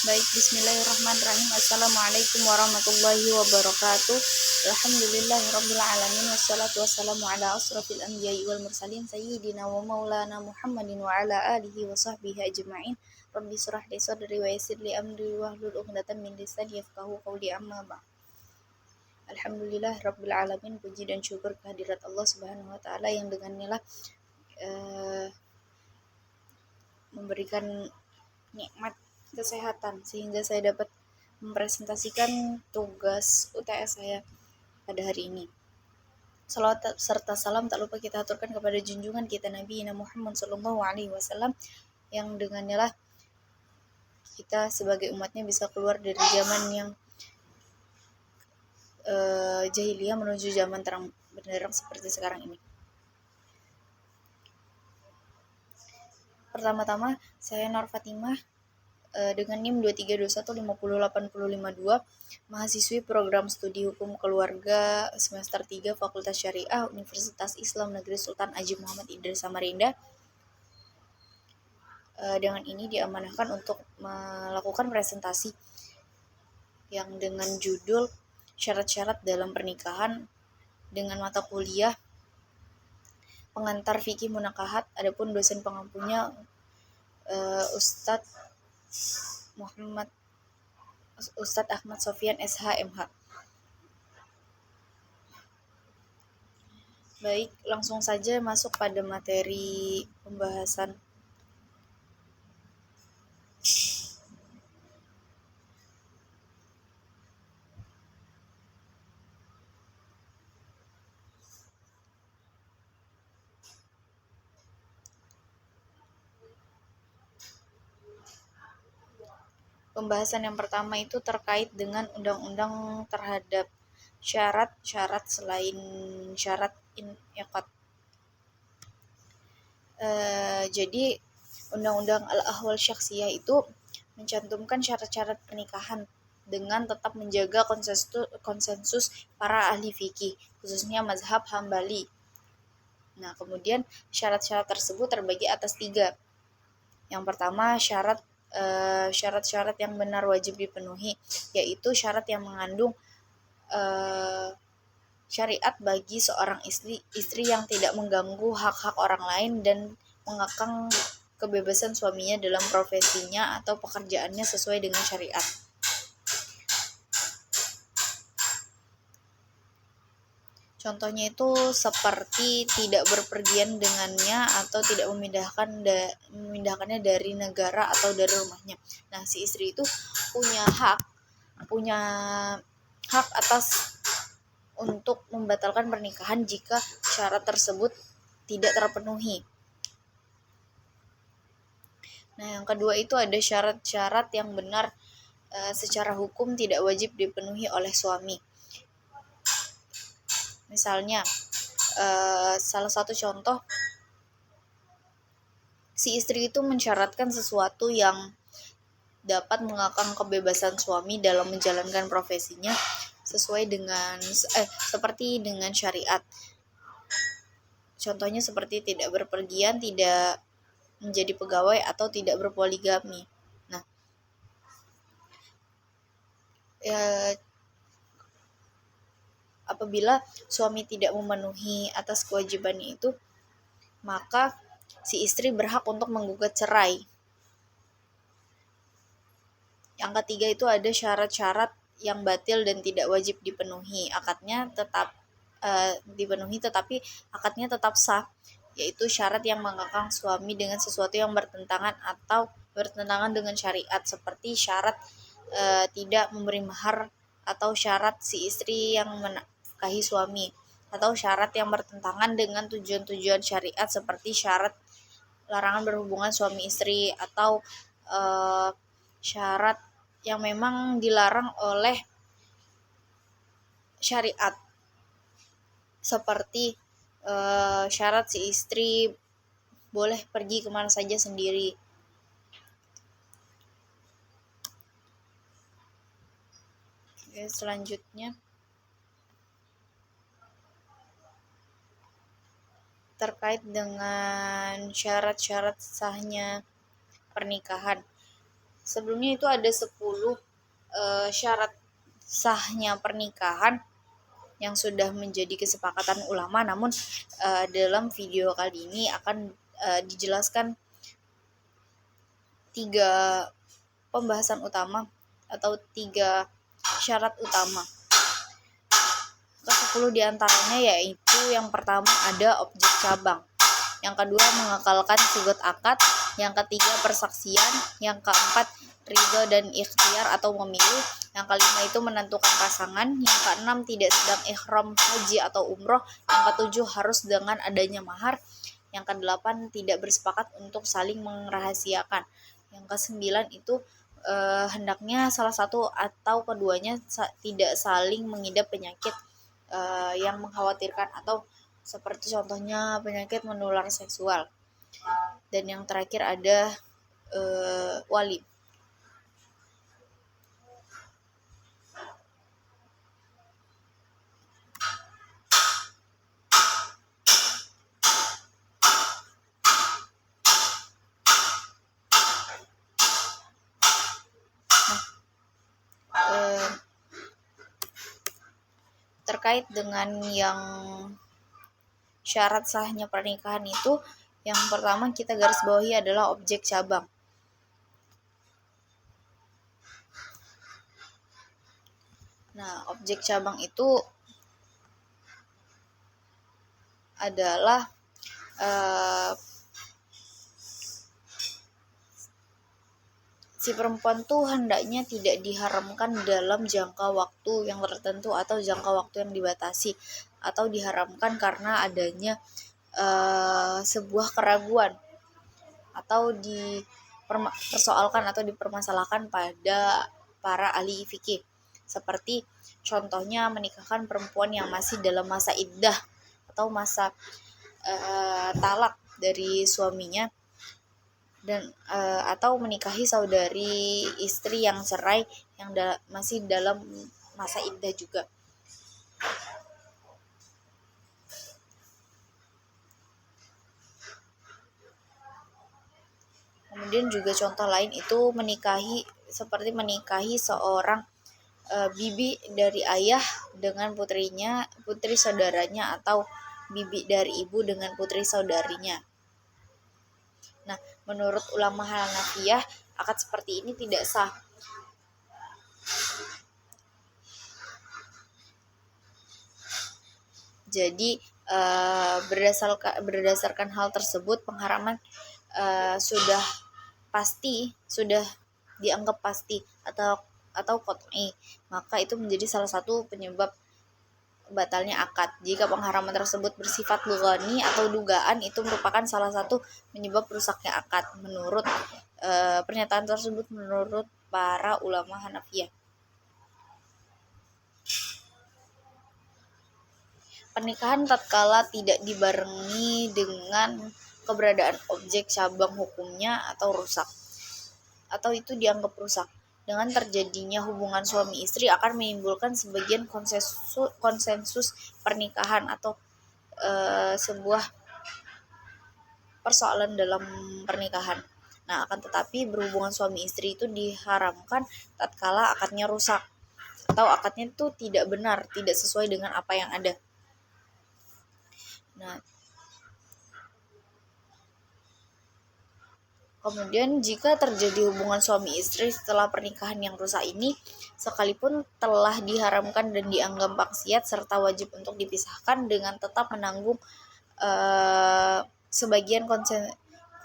Baik, bismillahirrahmanirrahim. Assalamualaikum warahmatullahi wabarakatuh. Alhamdulillahirrabbilalamin. Wassalatu wassalamu ala asrafil anbiya'i wal mursalin sayyidina wa maulana Muhammadin wa ala alihi wa sahbihi ajma'in. Rabbi surah li sadri wa yassir li amri wahlul 'uqdatam min lisani yafqahu qawli, amma ba'd. Alhamdulillah rabbil alamin, puji dan syukur kehadirat Allah Subhanahu wa taala yang dengannya lah memberikan nikmat kesehatan sehingga saya dapat mempresentasikan tugas UTS saya pada hari ini. Salawat serta salam tak lupa kita aturkan kepada junjungan kita Nabi Muhammad SAW, yang dengannya lah kita sebagai umatnya bisa keluar dari zaman yang jahiliyah menuju zaman terang benderang seperti sekarang ini. Pertama-tama, saya Nur Fatimah dengan NIM 2321508052, mahasiswi program studi hukum keluarga semester 3 Fakultas Syariah Universitas Islam Negeri Sultan Haji Muhammad Idris Samarinda. Dengan ini diamanahkan untuk melakukan presentasi yang dengan judul syarat-syarat dalam pernikahan dengan mata kuliah pengantar fikih munakahat. Adapun dosen pengampunya Ustadz Ahmad Sofyan SH.MH. Baik, langsung saja masuk pada materi pembahasan. Pembahasan yang pertama itu terkait dengan undang-undang terhadap syarat-syarat selain syarat inaqad. Jadi undang-undang al-ahwal syakhsiyah itu mencantumkan syarat-syarat pernikahan dengan tetap menjaga konsensus para ahli fikih, khususnya mazhab Hambali. Nah, kemudian syarat-syarat tersebut terbagi atas 3. Yang pertama, syarat-syarat yang benar wajib dipenuhi, yaitu syarat yang mengandung syariat bagi seorang istri yang tidak mengganggu hak-hak orang lain dan mengekang kebebasan suaminya dalam profesinya atau pekerjaannya sesuai dengan syariat. Contohnya itu seperti tidak berpergian dengannya atau tidak memindahkannya dari negara atau dari rumahnya. Nah, si istri itu punya hak atas untuk membatalkan pernikahan jika syarat tersebut tidak terpenuhi. Nah, yang kedua itu ada syarat-syarat yang benar secara hukum tidak wajib dipenuhi oleh suami. Misalnya, salah satu contoh, si istri itu mensyaratkan sesuatu yang dapat mengekang kebebasan suami dalam menjalankan profesinya sesuai dengan seperti dengan syariat. Contohnya seperti tidak berpergian, tidak menjadi pegawai, atau tidak berpoligami. Nah, apabila suami tidak memenuhi atas kewajibannya itu, maka si istri berhak untuk menggugat cerai. Yang ketiga itu ada syarat-syarat yang batil dan tidak wajib dipenuhi. Akadnya tetap dipenuhi tetapi akadnya tetap sah, yaitu syarat yang mengekang suami dengan sesuatu yang bertentangan atau bertentangan dengan syariat, seperti syarat tidak memberi mahar, atau syarat si istri yang menafkahi suami, atau syarat yang bertentangan dengan tujuan-tujuan syariat seperti syarat larangan berhubungan suami istri, atau syarat yang memang dilarang oleh syariat, seperti syarat si istri boleh pergi kemana saja sendiri. Oke, selanjutnya terkait dengan syarat-syarat sahnya pernikahan. Sebelumnya itu ada 10 syarat sahnya pernikahan yang sudah menjadi kesepakatan ulama, namun dalam video kali ini akan dijelaskan 3 pembahasan utama atau 3 syarat utama. Ke-10 diantaranya yaitu yang pertama ada objek cabang, yang kedua mengekalkan sigot akad, yang ketiga persaksian, yang keempat ridho dan ikhtiar atau memilih, yang kelima itu menentukan pasangan, yang keenam tidak sedang ihram haji atau umroh, yang ketujuh harus dengan adanya mahar, yang kedelapan tidak bersepakat untuk saling merahasiakan, yang kesembilan itu hendaknya salah satu atau keduanya tidak saling mengidap penyakit yang mengkhawatirkan atau seperti contohnya penyakit menular seksual. Dan yang terakhir ada wali. Terkait dengan yang syarat sahnya pernikahan itu, yang pertama kita garis bawahi adalah objek cabang. Nah, objek cabang itu adalah si perempuan tuh hendaknya tidak diharamkan dalam jangka waktu yang tertentu atau jangka waktu yang dibatasi, atau diharamkan karena adanya sebuah keraguan atau dipersoalkan atau dipermasalahkan pada para ahli fikih. Seperti contohnya menikahkan perempuan yang masih dalam masa iddah atau masa talak dari suaminya, dan atau menikahi saudari istri yang cerai yang masih dalam masa iddah juga. Kemudian juga contoh lain itu seperti menikahi seorang bibi dari ayah dengan putrinya, putri saudaranya, atau bibi dari ibu dengan putri saudarinya. Nah, menurut ulama Hanafiyah, akad seperti ini tidak sah. Jadi berdasarkan hal tersebut, pengharaman sudah dianggap pasti atau qat'i, maka itu menjadi salah satu penyebab batalnya akad. Jika pengharaman tersebut bersifat lughani atau dugaan, itu merupakan salah satu penyebab rusaknya akad menurut pernyataan tersebut menurut para ulama Hanafiyah. Pernikahan tatkala tidak dibarengi dengan keberadaan objek cabang hukumnya atau rusak, atau itu dianggap rusak. Dengan terjadinya hubungan suami istri akan menimbulkan sebagian konsensus pernikahan atau sebuah persoalan dalam pernikahan. Nah, akan tetapi berhubungan suami istri itu diharamkan tatkala akadnya rusak atau akadnya itu tidak benar, tidak sesuai dengan apa yang ada. Nah, kemudian jika terjadi hubungan suami istri setelah pernikahan yang rusak ini, sekalipun telah diharamkan dan dianggap maksiat serta wajib untuk dipisahkan dengan tetap menanggung sebagian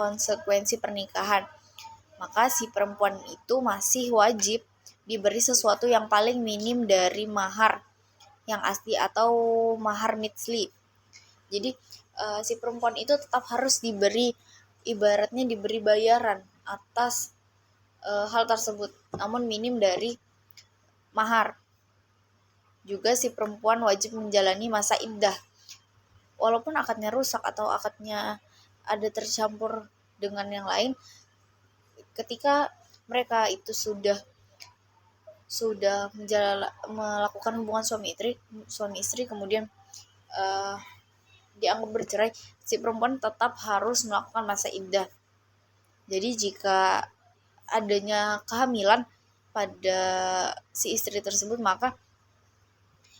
konsekuensi pernikahan, maka si perempuan itu masih wajib diberi sesuatu yang paling minim dari mahar yang asli atau mahar mitsli. Jadi si perempuan itu tetap harus ibaratnya diberi bayaran atas hal tersebut, namun minim dari mahar. Juga si perempuan wajib menjalani masa iddah, walaupun akadnya rusak atau akadnya ada tercampur dengan yang lain. Ketika mereka itu sudah melakukan hubungan suami istri kemudian dianggap bercerai, si perempuan tetap harus melakukan masa iddah. Jadi jika adanya kehamilan pada si istri tersebut, maka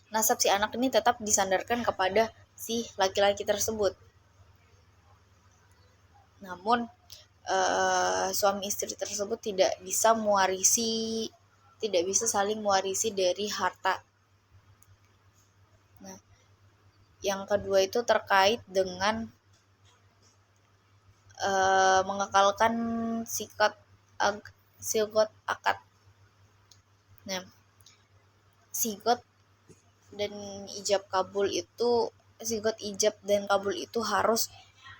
nasab si anak ini tetap disandarkan kepada si laki-laki tersebut. Namun suami istri tersebut tidak bisa saling mewarisi dari harta. Nah, yang kedua itu terkait dengan mengekalkan sigot akad. Nah, sigot dan sigot ijab dan kabul itu harus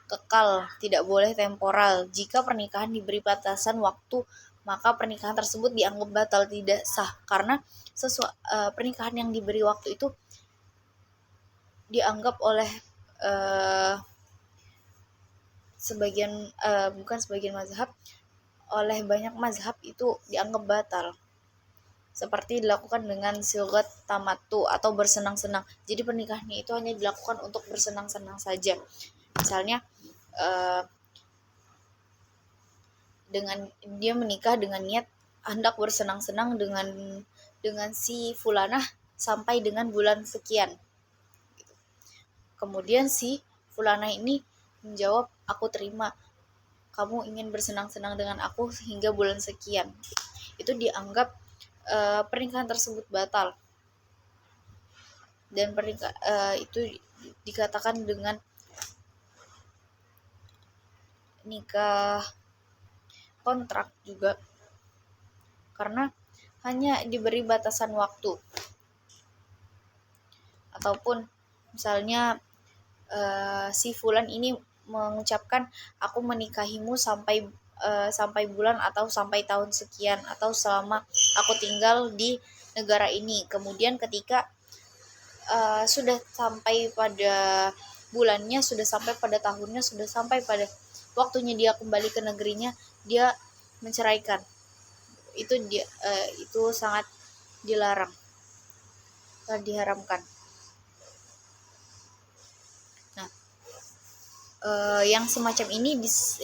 kekal, tidak boleh temporal. Jika pernikahan diberi batasan waktu, maka pernikahan tersebut dianggap batal, tidak sah, karena pernikahan yang diberi waktu itu dianggap oleh bukan sebagian mazhab, oleh banyak mazhab itu dianggap batal, seperti dilakukan dengan sigot tamatu atau bersenang-senang. Jadi pernikahannya itu hanya dilakukan untuk bersenang-senang saja. Misalnya dengan dia menikah dengan niat hendak bersenang-senang dengan si fulanah sampai dengan bulan sekian. Kemudian si fulanah ini menjawab, aku terima, kamu ingin bersenang-senang dengan aku hingga bulan sekian. Itu dianggap pernikahan tersebut batal, dan itu dikatakan dengan nikah kontrak juga, karena hanya diberi batasan waktu. Ataupun misalnya si fulan ini mengucapkan, aku menikahimu sampai bulan atau sampai tahun sekian, atau selama aku tinggal di negara ini. Kemudian ketika sudah sampai pada bulannya, sudah sampai pada tahunnya, sudah sampai pada waktunya dia kembali ke negerinya, dia menceraikan. Itu sangat dilarang, sangat diharamkan. Nah, yang semacam ini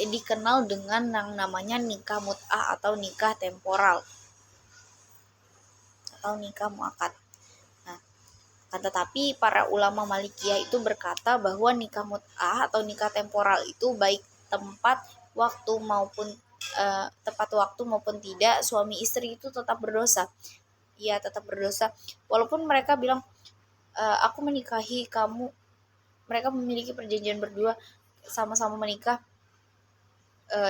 dikenal dengan yang namanya nikah mut'ah atau nikah temporal atau nikah muakat. Nah, tetapi para ulama Malikiyah itu berkata bahwa nikah mut'ah atau nikah temporal itu baik tepat waktu maupun tidak, suami istri itu tetap berdosa. Ia tetap berdosa walaupun mereka bilang aku menikahi kamu, mereka memiliki perjanjian berdua sama-sama menikah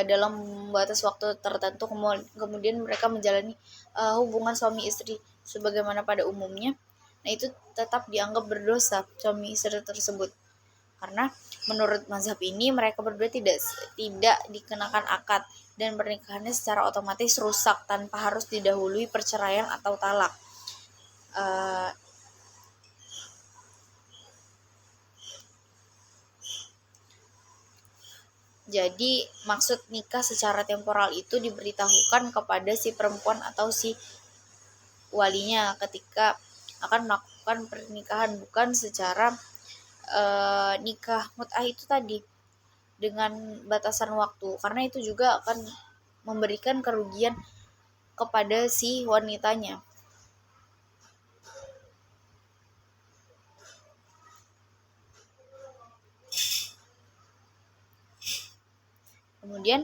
dalam batas waktu tertentu, kemudian mereka menjalani hubungan suami istri sebagaimana pada umumnya. Nah, itu tetap dianggap berdosa suami istri tersebut, karena menurut mazhab ini mereka berdua tidak dikenakan akad, dan pernikahannya secara otomatis rusak tanpa harus didahului perceraian atau talak. Jadi maksud nikah secara temporal itu diberitahukan kepada si perempuan atau si walinya ketika akan melakukan pernikahan, bukan secara nikah mut'ah itu tadi dengan batasan waktu, karena itu juga akan memberikan kerugian kepada si wanitanya. Kemudian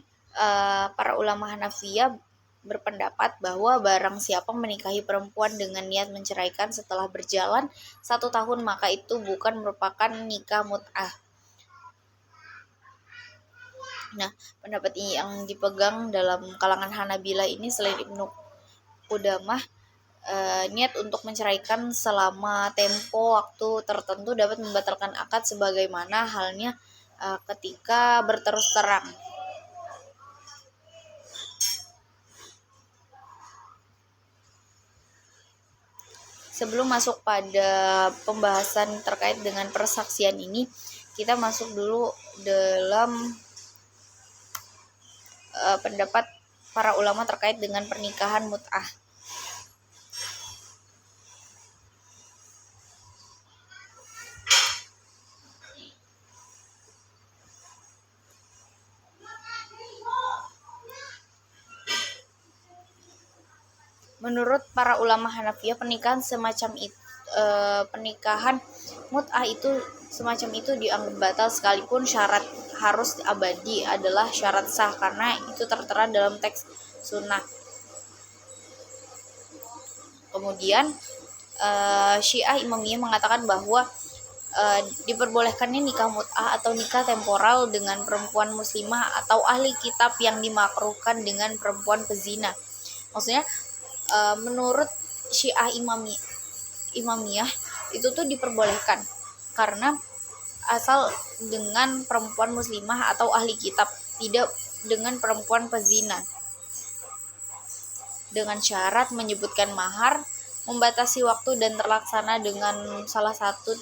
para ulama Hanafiyah berpendapat bahwa barang siapa menikahi perempuan dengan niat menceraikan setelah berjalan 1 tahun, maka itu bukan merupakan nikah mut'ah. Nah, pendapat ini yang dipegang dalam kalangan Hanabilah ini selain Ibnu Qudamah, niat untuk menceraikan selama tempo waktu tertentu dapat membatalkan akad, sebagaimana halnya ketika berterus terang. Sebelum masuk pada pembahasan terkait dengan persaksian ini, kita masuk dulu dalam pendapat para ulama terkait dengan pernikahan mut'ah. Menurut para ulama Hanafiyah, pernikahan mut'ah itu semacam itu dianggap batal sekalipun syarat harus abadi adalah syarat sah karena itu tertera dalam teks sunnah. Kemudian Syiah Imamiyah mengatakan bahwa diperbolehkannya nikah mut'ah atau nikah temporal dengan perempuan muslimah atau ahli kitab yang dimakruhkan dengan perempuan pezina. Maksudnya menurut Syiah Imamiyah itu tuh diperbolehkan karena asal dengan perempuan muslimah atau ahli kitab, tidak dengan perempuan pezina, dengan syarat menyebutkan mahar, membatasi waktu dan terlaksana dengan salah satu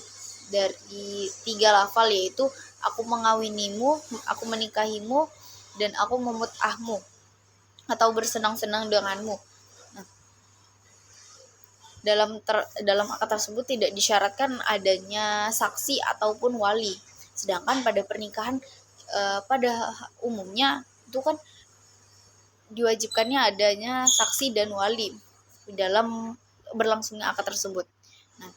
dari 3 lafal, yaitu aku mengawinimu, aku menikahimu, dan aku memut'ahmu atau bersenang-senang denganmu. Nah, dalam akad tersebut tidak disyaratkan adanya saksi ataupun wali. Sedangkan pada pernikahan pada umumnya itu kan diwajibkannya adanya saksi dan wali dalam berlangsungnya akad tersebut. Nah,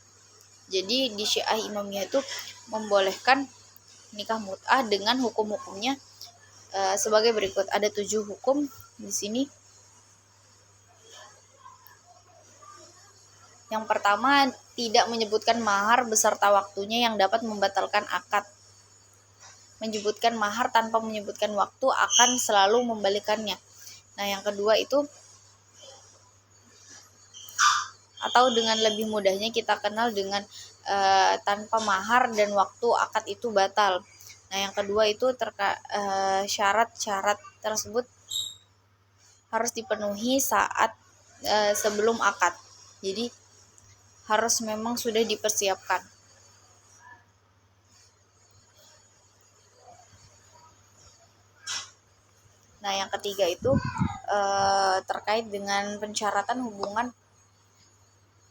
jadi di Syiah Imamiyah itu membolehkan nikah mut'ah dengan hukum-hukumnya sebagai berikut. Ada 7 hukum di sini. Yang pertama, tidak menyebutkan mahar beserta waktunya yang dapat membatalkan akad. Menyebutkan mahar tanpa menyebutkan waktu akan selalu membalikannya. Nah, yang kedua itu, atau dengan lebih mudahnya kita kenal dengan tanpa mahar dan waktu akad itu batal. Nah, yang kedua itu syarat-syarat tersebut harus dipenuhi saat sebelum akad. Jadi harus memang sudah dipersiapkan. Nah, yang ketiga itu terkait dengan pensyaratan hubungan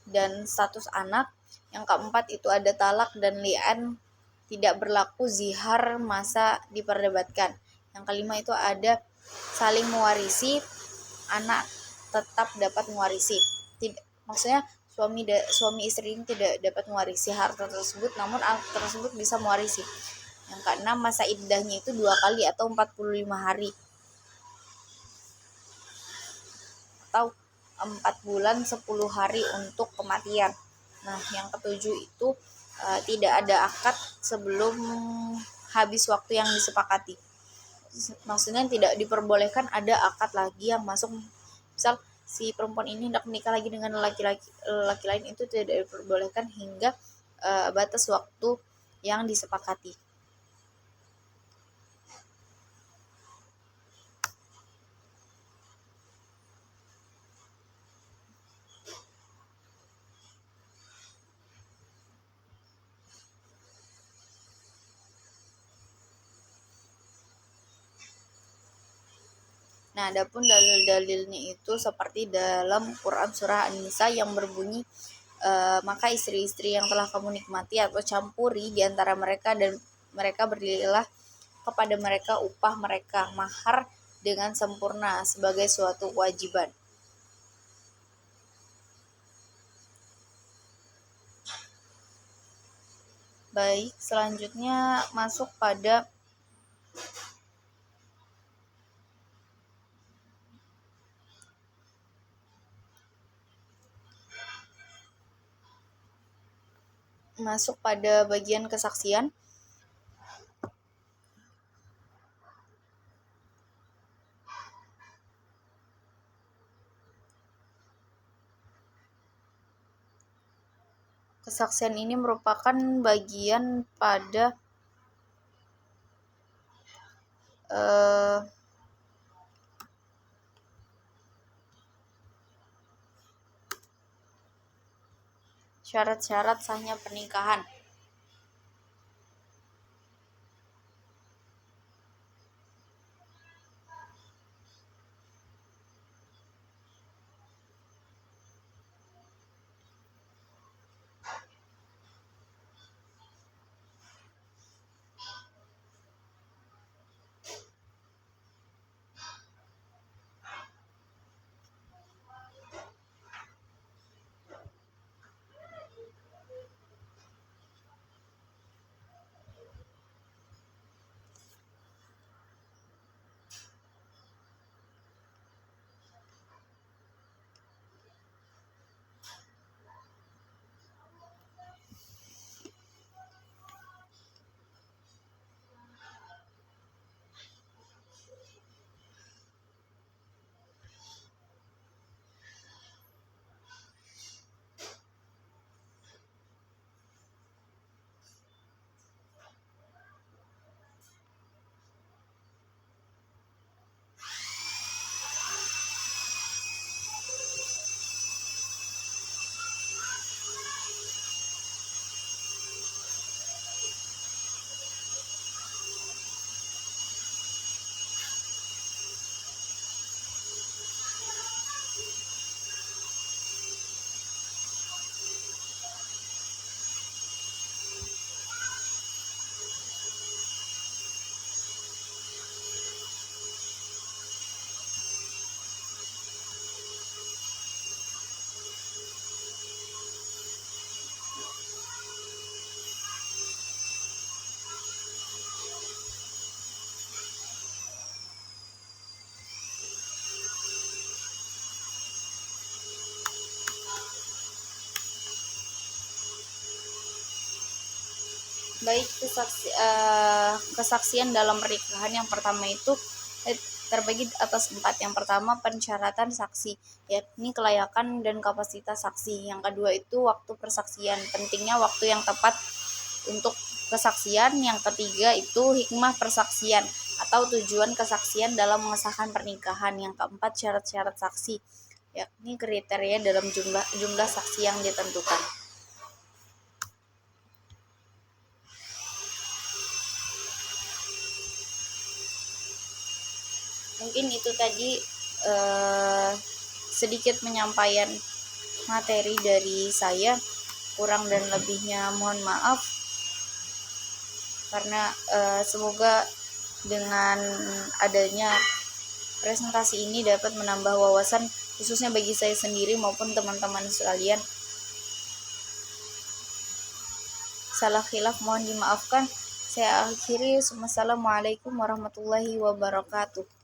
dan status anak. Yang keempat itu ada talak dan li'an, tidak berlaku zihar, masa diperdebatkan. Yang kelima itu ada saling mewarisi, anak tetap dapat mewarisi. Maksudnya suami istri ini tidak dapat mewarisi harta tersebut, namun anak tersebut bisa mewarisi. Yang keenam, masa iddahnya itu 2 kali atau 45 hari atau 4 bulan 10 hari untuk kematian. Nah, yang ketujuh itu tidak ada akad sebelum habis waktu yang disepakati. Maksudnya tidak diperbolehkan ada akad lagi yang masuk. Misal si perempuan ini hendak menikah lagi dengan laki lain, itu tidak diperbolehkan hingga batas waktu yang disepakati. Nah, adapun dalil-dalilnya itu seperti dalam Quran surah An-Nisa yang berbunyi, maka istri-istri yang telah kamu nikmati atau campuri di antara mereka, dan mereka berdirilah kepada mereka upah mereka mahar dengan sempurna sebagai suatu kewajiban. Baik, selanjutnya masuk pada bagian kesaksian. Kesaksian ini merupakan bagian pada syarat-syarat sahnya pernikahan. Baik, kesaksian dalam pernikahan yang pertama itu terbagi atas 4. Yang pertama, pensyaratan saksi, yakni kelayakan dan kapasitas saksi. Yang kedua itu waktu persaksian, pentingnya waktu yang tepat untuk kesaksian. Yang ketiga itu hikmah persaksian atau tujuan kesaksian dalam mengesahkan pernikahan. Yang keempat, syarat-syarat saksi, yakni kriteria dalam jumlah saksi yang ditentukan. Mungkin itu tadi sedikit penyampaian materi dari saya. Kurang dan lebihnya mohon maaf, karena semoga dengan adanya presentasi ini dapat menambah wawasan khususnya bagi saya sendiri maupun teman-teman sekalian. Salah khilaf mohon dimaafkan. Saya akhiri. Wassalamualaikum warahmatullahi wabarakatuh.